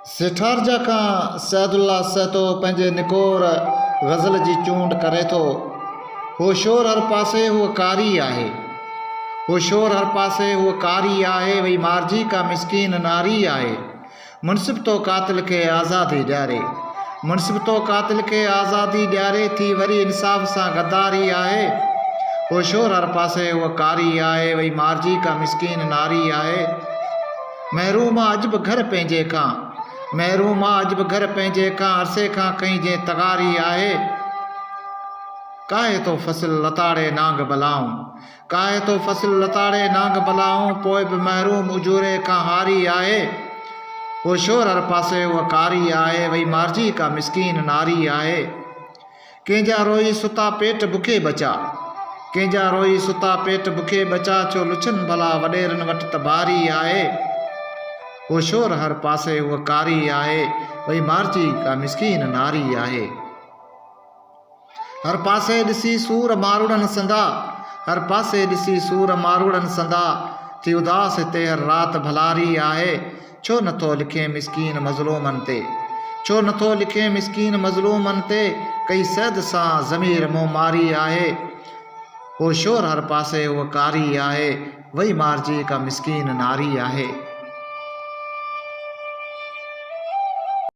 सिठारजा खां सैदुल्ला सहतो पंहिंजे निकोर ग़ज़ल जी चूंड करे थो। हो शोर हर पासे हुअ कारी आहे, हो शोर हर पासे हुअ कारी आहे, वही मारजी का मिसकीन नारी आहे। मुनसिब तो कातिल खे आज़ादी ॾियारे, मुनसिब तो कातिल खे आज़ादी ॾियारे थी वरी इंसाफ़ सां गद्दारी आहे। हो शोर हर पासे हुअ कारी आहे, वही मारजी का मिसकीन नारी आहे। महरूम अॼु बि घर पंहिंजे खां, महरूम अॼु बि घर पंहिंजे खां, अरसे खां कई जे तगारी आहे। काहे तो फसल लताड़े नांग बलाऊं, काहे तो फसल लताड़े नांग बलाऊं, पोइ बि महरूम उजूरे खां हारी आहे। वो शोर हर पासे हुअ कारी आहे, वही मारजी का मिसकीन नारी आहे। कंहिंजा रोई सुता पेट बुखे बचा, कंहिंजा रोई सुता पेट बुखे बचा, छो लुछन भला वॾेरनि वटि त भारी आहे। वो शोर हर पासे हुअ कारी आहे, वही मारजी का मिसकीन नारी आहे। हर पासे ॾिसी सूर मारूड़नि संदा, हर पासे ॾिसी सूर मारूड़नि संदा, थी उदास हिते हर राति भलारी आहे। छो नथो लिखे मिसकीन मज़लूमनि ते, छो नथो लिखे मिसकीन मज़लूमनि ते, कई सैद सां ज़मीर मुंहुं मारी आहे। वो शोर हर पासे हुअ कारी आहे, वही मारजी का मिसकीन नारी आहे।